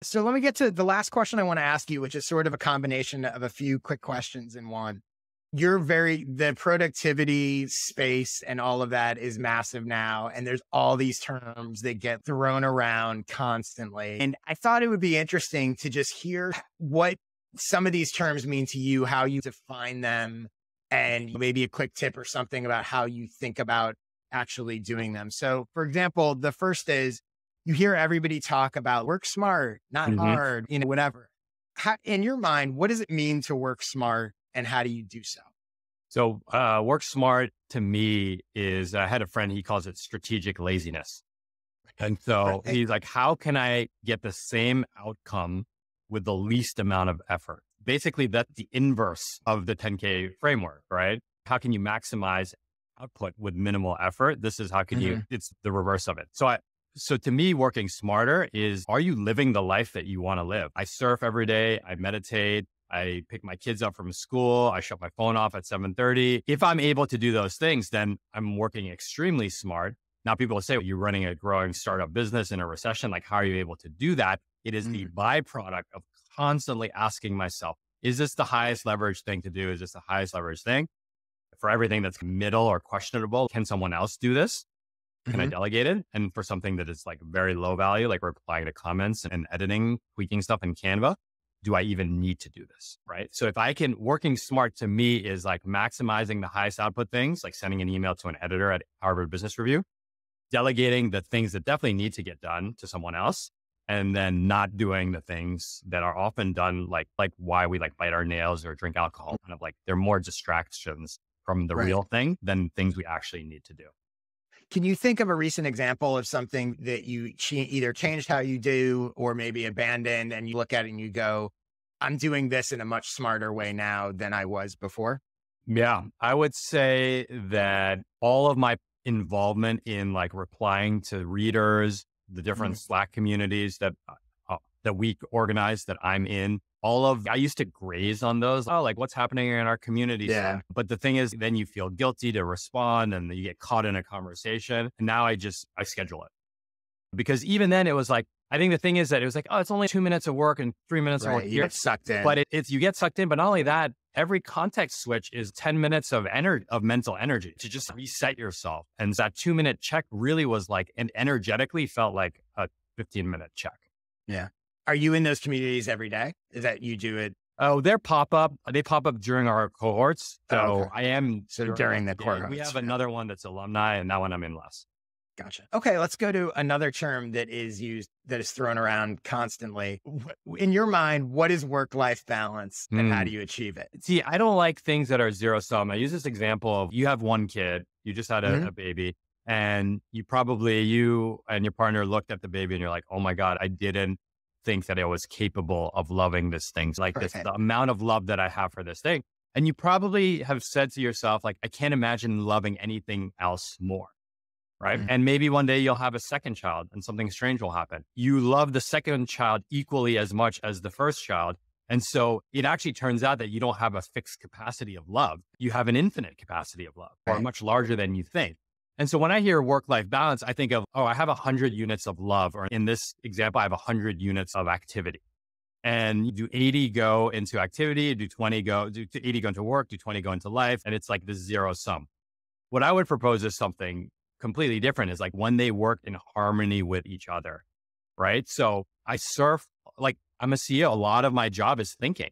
So let me get to the last question I want to ask you, which is sort of a combination of a few quick questions in one. The productivity space and all of that is massive now. And there's all these terms that get thrown around constantly. And I thought it would be interesting to just hear what some of these terms mean to you, how you define them, and maybe a quick tip or something about how you think about actually doing them. So for example, the first is you hear everybody talk about work smart, not hard, whatever. In your mind, what does it mean to work smart and how do you do so? So work smart to me is, I had a friend, he calls it strategic laziness. And so he's like, how can I get the same outcome with the least amount of effort? Basically, that's the inverse of the 10K framework, right? How can you maximize output with minimal effort? This is how can you, it's the reverse of it. So to me, working smarter is, are you living the life that you want to live? I surf every day. I meditate. I pick my kids up from school. I shut my phone off at 7:30. If I'm able to do those things, then I'm working extremely smart. Now people will say, well, you're running a growing startup business in a recession. Like, how are you able to do that? It is the byproduct of constantly asking myself, is this the highest leverage thing to do? Is this the highest leverage thing? For everything that's middle or questionable, can someone else do this? Can I delegate it? And for something that is like very low value, like replying to comments and editing, tweaking stuff in Canva, do I even need to do this? Right. So if I can, working smart to me is like maximizing the highest output things, like sending an email to an editor at Harvard Business Review, delegating the things that definitely need to get done to someone else, and then not doing the things that are often done, like why we like bite our nails or drink alcohol. Kind of like they're more distractions from the real thing than things we actually need to do. Can you think of a recent example of something that you either changed how you do or maybe abandoned, and you look at it and you go, I'm doing this in a much smarter way now than I was before? Yeah, I would say that all of my involvement in like replying to readers, the different Slack communities that we organize that I'm in, I used to graze on those. Oh, like what's happening in our community. Yeah. But the thing is, then you feel guilty to respond and you get caught in a conversation. And now I schedule it, because even then it was like, I think the thing is that it was like, oh, it's only 2 minutes of work and 3 minutes of work. You get sucked in. But you get sucked in. But not only that, every context switch is 10 minutes of mental energy to just reset yourself. And that 2-minute check really was like, and energetically felt like a 15-minute check. Yeah. Are you in those communities every day? Is that you do it? Oh, they pop up during our cohorts. So I am. So during the cohorts. We have another one that's alumni, and that one I'm in less. Gotcha. Okay, let's go to another term that is thrown around constantly. In your mind, what is work-life balance and how do you achieve it? See, I don't like things that are zero sum. I use this example of, you have one kid, you just had a baby, and you and your partner looked at the baby and you're like, oh my God, I didn't think that I was capable of loving this thing. Like this, the amount of love that I have for this thing. And you probably have said to yourself, like, I can't imagine loving anything else more. Right. And maybe one day you'll have a second child and something strange will happen. You love the second child equally as much as the first child. And so it actually turns out that you don't have a fixed capacity of love. You have an infinite capacity of love, or much larger than you think. And so when I hear work-life balance, I think of, oh, I have 100 units of love, or in this example, I have 100 units of activity. And you do 80 go into activity, do 80 go into work, do 20 go into life. And it's like this zero sum. What I would propose is something completely different, is like when they work in harmony with each other, right? So I surf, like I'm a CEO. A lot of my job is thinking,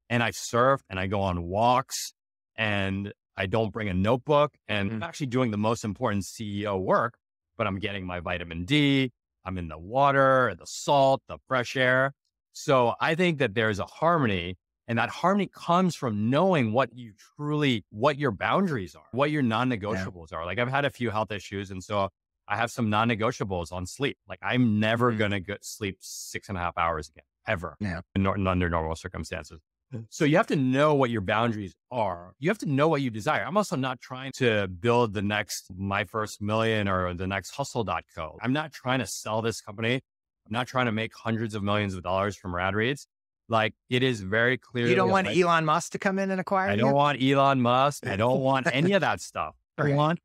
and I surf and I go on walks and I don't bring a notebook, and I'm actually doing the most important CEO work, but I'm getting my vitamin D. I'm in the water, the salt, the fresh air. So I think that there's a harmony, and that harmony comes from knowing what your boundaries are, what your non-negotiables are. Like I've had a few health issues, and so I have some non-negotiables on sleep. Like I'm never going to sleep 6.5 hours again, ever, under normal circumstances. So you have to know what your boundaries are. You have to know what you desire. I'm also not trying to build the next My First Million or the next hustle.co. I'm not trying to sell this company. I'm not trying to make hundreds of millions of dollars from Rad Reads. Like it is very clear. You don't want Elon Musk to come in and acquire you? I don't want Elon Musk. I don't want any of that stuff. I want,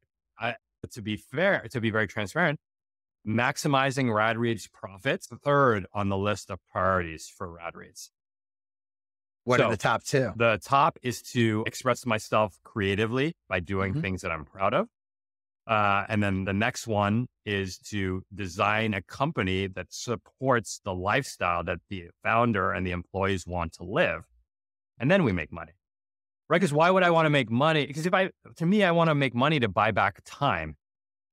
to be fair, to be very transparent, maximizing Rad Reads profits, third on the list of priorities for Rad Reads. What are the top two? The top is to express myself creatively by doing things that I'm proud of. And then the next one is to design a company that supports the lifestyle that the founder and the employees want to live. And then we make money, right? Because why would I want to make money? Because to me, I want to make money to buy back time.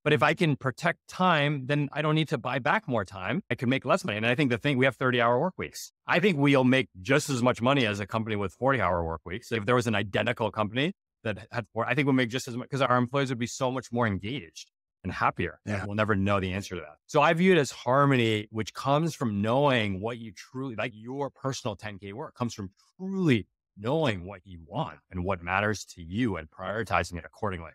But if I can protect time, then I don't need to buy back more time. I can make less money. And I think we have 30-hour work weeks. I think we'll make just as much money as a company with 40-hour work weeks. If there was an identical company that had I think we'll make just as much, because our employees would be so much more engaged and happier. Yeah. We'll never know the answer to that. So I view it as harmony, which comes from knowing what you truly, like your personal 10K work comes from truly knowing what you want and what matters to you and prioritizing it accordingly.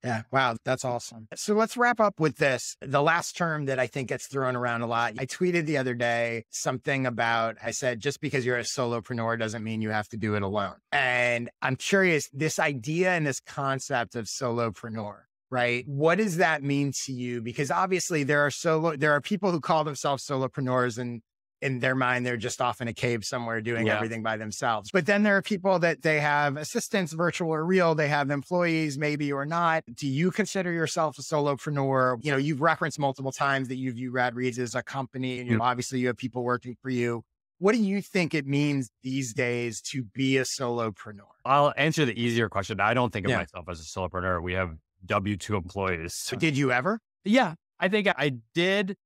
Yeah. Wow. That's awesome. So let's wrap up with this. The last term that I think gets thrown around a lot. I tweeted the other day something about, I said, just because you're a solopreneur doesn't mean you have to do it alone. And I'm curious, this idea and this concept of solopreneur, right? What does that mean to you? Because obviously there are people who call themselves solopreneurs and in their mind, they're just off in a cave somewhere doing everything by themselves. But then there are people that they have assistants, virtual or real. They have employees, maybe or not. Do you consider yourself a solopreneur? You know, you've referenced multiple times that you view Rad Reads as a company, and obviously you have people working for you. What do you think it means these days to be a solopreneur? I'll answer the easier question. I don't think of myself as a solopreneur. We have W-2 employees. So did you ever? Yeah, I think I did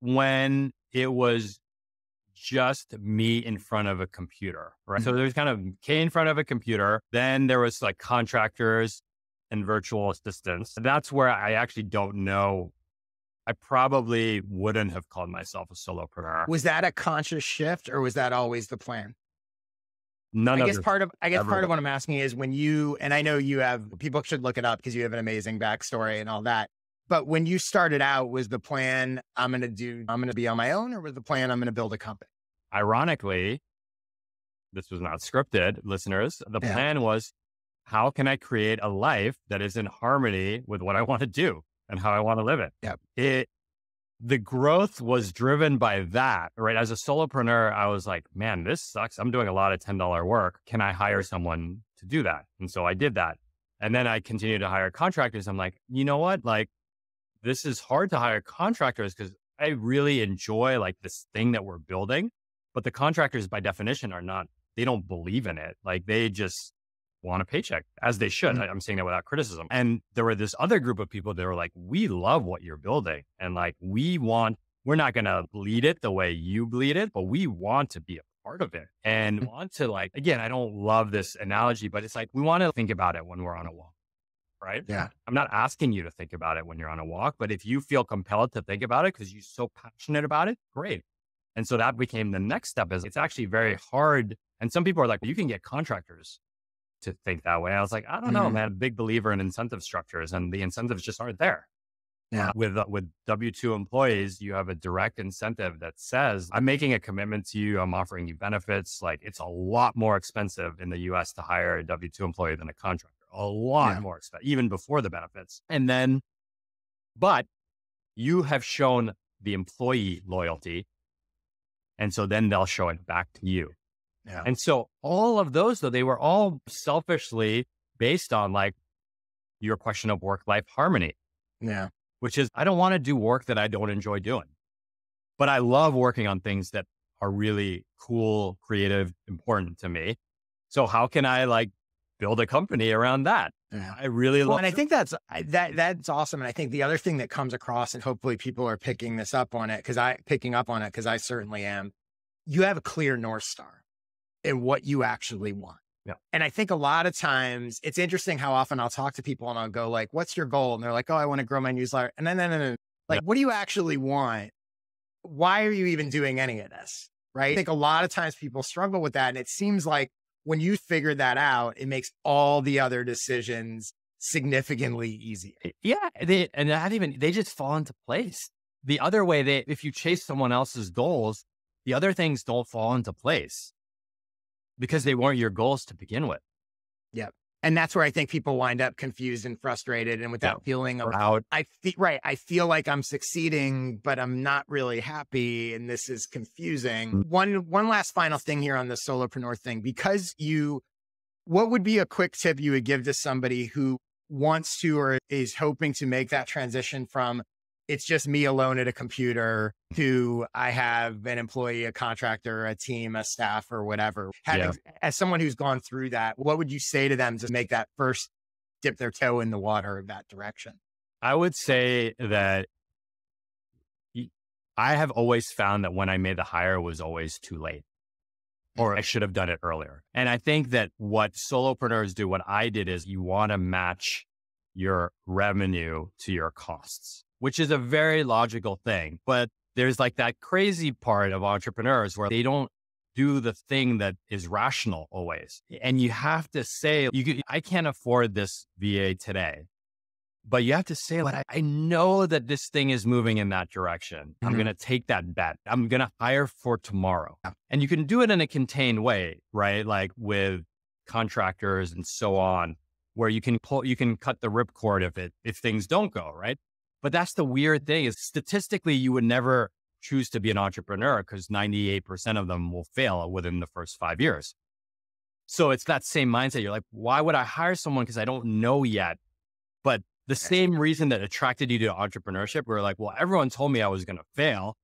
when it was just me in front of a computer, right? So there's kind of Khe in front of a computer. Then there was like contractors and virtual assistants. That's where I actually don't know. I probably wouldn't have called myself a solopreneur. Was that a conscious shift or was that always the plan? I guess part of what I'm asking is when you, and I know you have, people should look it up because you have an amazing backstory and all that. But when you started out, was the plan, I'm going to be on my own, or was the plan, I'm going to build a company? Ironically, this was not scripted, listeners. The plan was, how can I create a life that is in harmony with what I want to do and how I want to live it? The growth was driven by that, right? As a solopreneur, I was like, man, this sucks. I'm doing a lot of $10 work. Can I hire someone to do that? And so I did that. And then I continued to hire contractors. I'm like, you know what? Like, this is hard to hire contractors because I really enjoy like this thing that we're building, but the contractors by definition they don't believe in it. Like they just want a paycheck, as they should. I'm saying that without criticism. And there were this other group of people that were like, we love what you're building. And like, we're not going to bleed it the way you bleed it, but we want to be a part of it and want to like, again, I don't love this analogy, but it's like, we want to think about it when we're on a walk. Right? Yeah. I'm not asking you to think about it when you're on a walk, but if you feel compelled to think about it because you're so passionate about it, great. And so that became the next step. Is it's actually very hard. And some people are like, you can get contractors to think that way. I was like, I don't know, man. Big believer in incentive structures, and the incentives just aren't there. Yeah. With W-2 employees, you have a direct incentive that says, I'm making a commitment to you. I'm offering you benefits. Like it's a lot more expensive in the US to hire a W-2 employee than a contractor. A lot more expensive, even before the benefits. And then, but you have shown the employee loyalty. And so then they'll show it back to you. Yeah. And so all of those, though, they were all selfishly based on like your question of work-life harmony. Yeah. Which is, I don't want to do work that I don't enjoy doing, but I love working on things that are really cool, creative, important to me. So how can I like build a company around that? Yeah. I really love. And I think that's awesome. And I think the other thing that comes across, and hopefully people are picking up on it because I certainly am. You have a clear North Star in what you actually want. Yeah. And I think a lot of times it's interesting how often I'll talk to people and I'll go like, what's your goal? And they're like, oh, I want to grow my newsletter. And then, like, what do you actually want? Why are you even doing any of this? Right. I think a lot of times people struggle with that. And it seems like when you figure that out, it makes all the other decisions significantly easier. Yeah. They just fall into place. The other way, if you chase someone else's goals, the other things don't fall into place because they weren't your goals to begin with. Yeah. And that's where I think people wind up confused and frustrated and with that feeling of, out. I feel like I'm succeeding, but I'm not really happy. And this is confusing. One last final thing here on the solopreneur thing, because what would be a quick tip you would give to somebody who wants to or is hoping to make that transition from it's just me alone at a computer to I have an employee, a contractor, a team, a staff, or whatever. As someone who's gone through that, what would you say to them to make that first dip their toe in the water of that direction? I would say that I have always found that when I made the hire, it was always too late, or I should have done it earlier. And I think that what solopreneurs do, what I did is you want to match your revenue to your costs, which is a very logical thing. But there's like that crazy part of entrepreneurs where they don't do the thing that is rational always. And you have to say, I can't afford this VA today. But you have to say, like, I know that this thing is moving in that direction. I'm going to take that bet. I'm going to hire for tomorrow. And you can do it in a contained way, right? Like with contractors and so on, where you can cut the ripcord if things don't go, right? But that's the weird thing is statistically, you would never choose to be an entrepreneur because 98% of them will fail within the first 5 years. So it's that same mindset. You're like, why would I hire someone? Because I don't know yet. But the same reason that attracted you to entrepreneurship, we're like, well, everyone told me I was going to fail,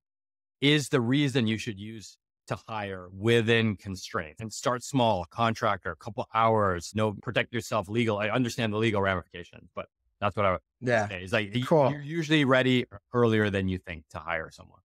is the reason you should use to hire within constraints and start small, contractor, a couple hours, protect yourself legal. I understand the legal ramifications, but that's what I would say. It's like, you're usually ready earlier than you think to hire someone.